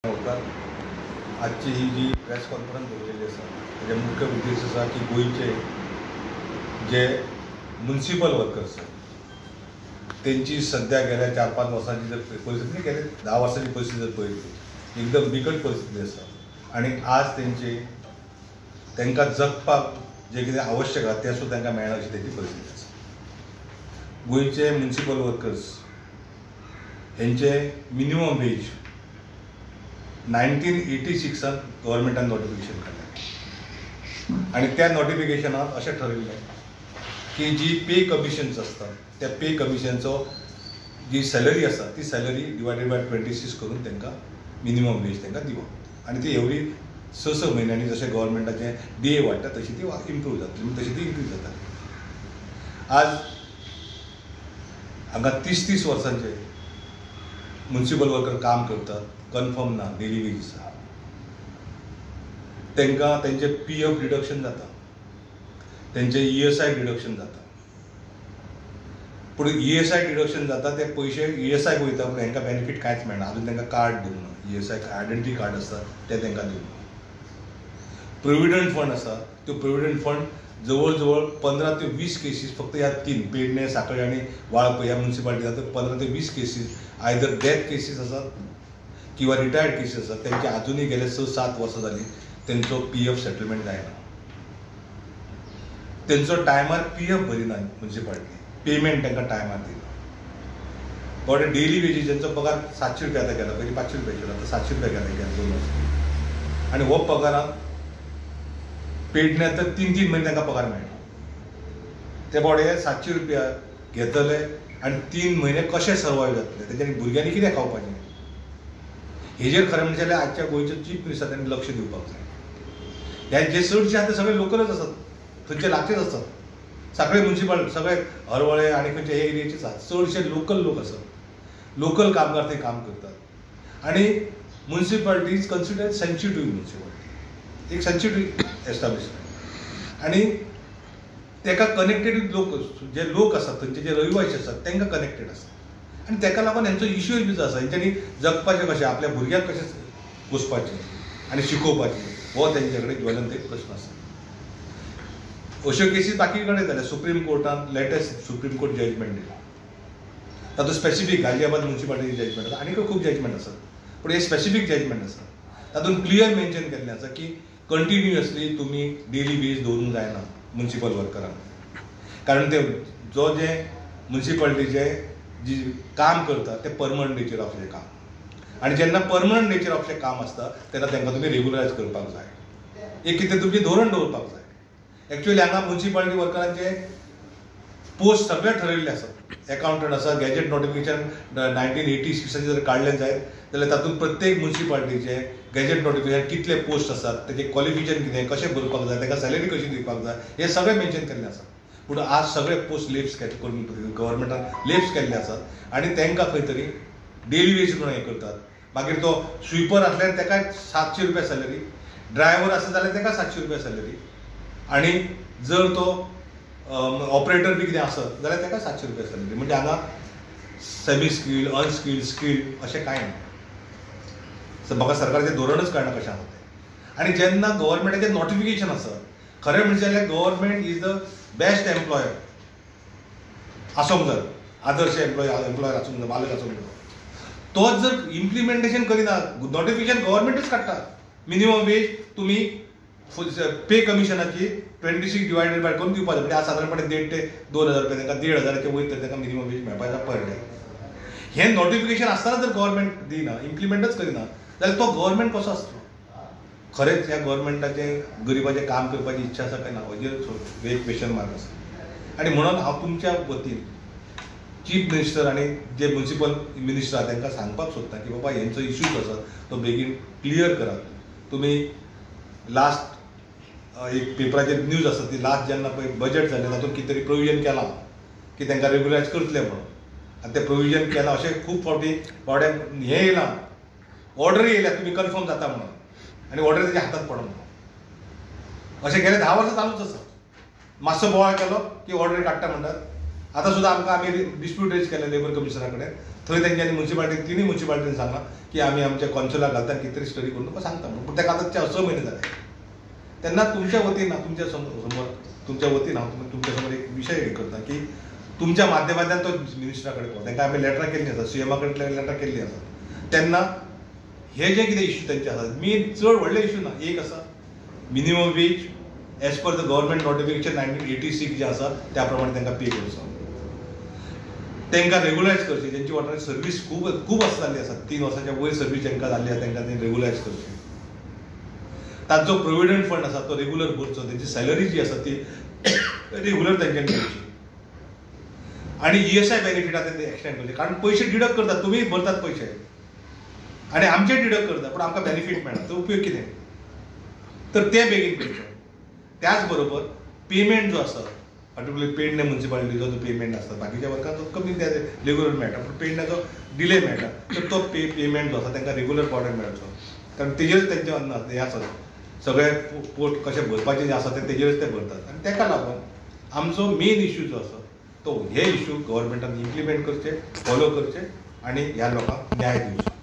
आजची ही जी press conference दवरलेली आसा ताजे मुख्य उद्देश आसा की गोंयचे जे म्युनिसिपल वर्कर्स तेंची सध्या गेल्या 4-5 वर्सांची जर परिस्थिती गेल्या 10 वर्सांची परिस्थिती जर पळयली एकदम बिकट परिस्थिती आसा आणि आज तांकां जगपाक जे कितें आवश्यक आसा तें सुद्दां तांकां मेळना अशी तेंची परिस्थिती आसा। गोंयचे म्युनिसिपल वर्कर्स हेंचे मिनिमम वेज 1986 गव्हर्मेंटान नोटिफिकेशन काडलें आणि त्या नोटिफिकेशनात अशें ठरयल्लें की जी पे कमिशन्स आसतात त्या पे कमिशनचो जी सॅलरी आसा ती सॅलरी डिवायडेड बाय 26 करून तांकां मिनिमम वेज तांकां दिवप आणि ती एवरी 6 म्हयन्यांनी जशें गव्हर्मेंटाचे DA वाडटा तशी ती इम्प्रूव जातली तशी ती इन्क्रीज जाता। आज हांगा 30 वर्सांचे म्युनिसिपल वर्कर काम करतात कन्फर्म ना डेली वेजीस तांकां तेंचे PF डिडक्शन जाता तेंचे ESI डिडक्शन जाता पूण ESI डिडक्शन जाता ते पयशे ESI वयता पूण हांकां बेनिफीट कांयच मेळना अजून तांकां कार्ड दिवना ESI आयडेंटिटी कार्ड आसता ते तांकां दिवना। प्रोविडंट फंड आसा त्यो प्रोविडंट फंड जवळ जवळ 15 ते 20 केसीस फक्त ह्या 3 पेडणे सांखळे आनी वाळपय ह्या म्युनिसिपालिटींत 15 ते 20 केसीस आयदर डेथ केसीस आसात किंवा रिटायर्ड केसीस आसात त्यांचे अजूनही गेले 6-7 वर्सां जाली तेंचो PF सेटलमेंट जायना तेंचो टायमार PF भरिना म्युनिसिपालिटी पेमेंट तांकां टायमार दिना बट डेली वेजीस जेंचो पगार 700 रुपया आतां केला पयलीं 500 रुपया केला आतां 700 रुपया केला 2 वर्सां आनी हो पगाराक पेडण्यात तर 3-3 महिने तांकां पगार मेळना ते बोडे 700 रुपया घेतले आनी 3 महिने कशे सर्वायव जातले तेंच्यांनी भुरग्यांनी कितें खावपाचें हेजेर खरें म्हणजे आजच्या गोंयचे चीफ मिनिस्टर त्यांनी लक्ष दिवपाक जाय। हे जे चडशे आसा ते सगळे लोकलच आसात थंयचे लागचेच आसतात सगळे म्युनिसिपल सगळे हरवळे आनी खंयचे हे एरियेचेच आसात चडशे लोकल लोक आसात लोकल कामगार ते काम करतात आणि municipality is considered sensitive municipality एक सेन्सिटिव्ह एस्टाब्लिशमेंट आणि ताका कनेक्टेड लोक जे लोक आसात थंयचे जे रहिवासी आसात तांकां कनेक्टेड आसा आणि ताका लागून हेंचो इश्यूय बी आसा हेंच्यांनी जगपाचें कशें आपल्या भुरग्यांक कशें पोसपाचें आनी शिकोवपाचें हो तेंचे कडेन ज्वलंत एक प्रश्न आसा। अश्यो केसीस बाकी कडेन जाल्या सुप्रीम कोर्टान लेटेस्ट सुप्रीम कोर्ट जजमेंट दिला तातूंत स्पेसिफीक गाजियाबाद म्युनिसिपालिटी जजमेंट आसा आनीक खूब जजमेंट आसात पूण हे स्पेसिफीक जजमेंट आसा तातूंत क्लियर मेन्शन केल्लें आसा की कंटिन्युअसली तुमी डेली वेज दवरूंक जायना म्युनिसिपल वर्करांक कारण ते जो जे म्युनिसिपालिटीचे जी काम करता ते परमनंट नेचर ऑफ काम आणि जेन्ना परमनंट नेचर ऑफ काम आसता तेन्ना तांकां तुमी रेग्युलरायज करपाक जाय एक कितें तुमचें धोरण दवरपाक जाय। एक्चुअली हांगा म्युनिसिपालिटी वर्करांचे पोस्ट सगळे ठरयल्ले आसात एकाउंटंट आसा गॅजेट नोटिफिकेशन 1986 जर काडलें जायत जाल्यार तातूंत प्रत्येक म्युनिसिपालिटीचे गॅजेट नोटिफिकेशन कितले पोस्ट आसात तेजे क्वॉलिफिकेशन कितें कशें भरपाक जाय ताका सॅलरी कशी दिवपाक जाय हे सगळें मेन्शन केल्लें आसा पूण आज सगळे पोस्ट लेप्स करून गव्हर्मेंटान लेप्स केल्ले आसात आनी तांकां खंय तरी डेली वेज म्हणून हें करतात मागीर तो स्विपर आसल्यार ताका 700 रुपया सॅलरी ड्रायव्हर आसा जाल्यार ताका 700 रुपया सॅलरी आणि जर तो ऑपरेटर बी कितें आसत जाल्यार ताका 700 रुपया सॅलरी म्हणजे हांगा सेमी स्किल्ड अनस्किल्ड स्किल्ड अशें कांय ना म्हाका सरकारचें धोरणच कळना कशें आसा तें आणि जेन्ना गव्हर्मेंटाचें नोटिफिकेशन आसा खरें म्हणजे जाल्यार government is the best employer आसूंक जाय आदर्श एम्प्लॉयर आसूंक जाय मालक आसूंक जाय तोच जर इम्प्लिमेंटेशन करिना नोटिफिकेशन गव्हर्मेंटच काडटा मिनिमम वेज तुमी पे कमिशनाची 26 डिवायडेड बाय करून दिवपाक जाय म्हणजे आज सादारणपणे 1,500 ते 2,000 रुपया तांकां 1,500चे वयर तांकां मिनिमम वेज मेळपाक जाय पर डे हें नोटिफिकेशन आसतना जर गव्हर्मेंट दिना इम्प्लिमेंटच करिना जाल्यार तो गव्हर्मेंट कसो आसतलो खरेंच ह्या गव्हर्मेंटाचें गरिबाचें काम करपाची इच्छा आसा काय ना हाजेर एक क्वेश्चन मार्क आसा आणि म्हणून हांव तुमच्या वतीन चीफ मिनिस्टर आनी जे म्युनिसिपल मिनिस्टर आसा तांकां सांगपाक सोदता की बाबा हेंचो इश्यूज आसा तो बेगीन क्लियर करात तुमी लास्ट एक पेपराचेर न्यूज आसा ती लास्ट जेन्ना पळय बजेट जालें तातूंत कितें तरी प्रोविजन केलां की तांकां रेग्युलायज करतले म्हणून आनी तें प्रोविजन केलां अशें खूब फावटी बावड्याक हें येयलां ऑर्डरी येयल्या तुमी कन्फर्म जाता म्हणून आनी ऑर्डर तेच्या हातात पडना अशें गेले 10 वर्सां चालूच आसा मातसो बोवाळ केलो की ऑर्डर काडटा म्हणटात आतां सुद्दां आमकां आमी डिस्प्यूट रेज केले लेबर कमिशनरा कडेन थंय तेंच्यांनी म्युन्सिपाल्टीन तिनूय म्युन्सिपाल्टीन सांगलां की आमी आमच्या कॉन्सुलाक घालता कितें तरी स्टडी करून तुका सांगता पूण तेका आतां 6 म्हयने जाले. तेन्ना तुमच्या वतीन हांव तुमच्या समोर तुमच्या वतीन हांव तुमच्या समोर एक विशय हे करता की तुमच्या माध्यमांतल्यान तो मिनिस्टरा कडेन पावता. तांकां आमी लेटरां केल्लीं आसा, सीएमा कडेन लेटरां केल्लीं आसा. तेन्ना हे जे कितें इश्यू तेंचे आसात मेन चड व्हडले इश्यू ना. एक आसा minimum wage as per the government notification 1986 जे आसा त्या प्रमाणे तांकां पे करचो. तांकां रेगुलायज करचें. जेंची वाठारांत सर्वीस खूब जाल्ली आसा, 3 वर्सांच्या वयर सर्वीस जेंकां जाल्ली आसा तांकां ते रेगुलायज करचें. तांचो प्रोविडंट फंड आसा तो रेगुलर भरचो. तेंची सॅलरी जी आसा ती रेगुलर तांच्यांनी करची. आणि ESI बेनिफीट आसा ते एक्सटेंड करचे. कारण पयशे डिडक्ट करतात, तुमी भरतात पयशे आनी आमचे डिडक्ट करतात पूण आमकां बेनिफीट मेळना. तो उपयोग कितें? तर ते बेगीन करचें. त्याच बरोबर पेमेंट जो आसा पर्टिक्युलर पेडणे म्युन्सिपालिटीचो जो पेमेंट आसता बाकीच्या वर्गांचो कमी रेगुलर मेळटा पूण पेडण्याचो डिले मेळटा. तर तो पेमेंट जो आसा तांकां रेगुलर प्रॉडक्ट मेळचो. कारण तेजेर तेंचे हें आसा सगळे पोट कशें भरपाचें जें आसा तें तेजेरच ते भरतात. आनी तेका लागून आमचो मेन इश्यू जो आसा तो हे इश्यू गव्हर्मेंटान इम्प्लिमेंट करचे, फॉलो करचे आनी ह्या लोकांक न्याय दिवचो.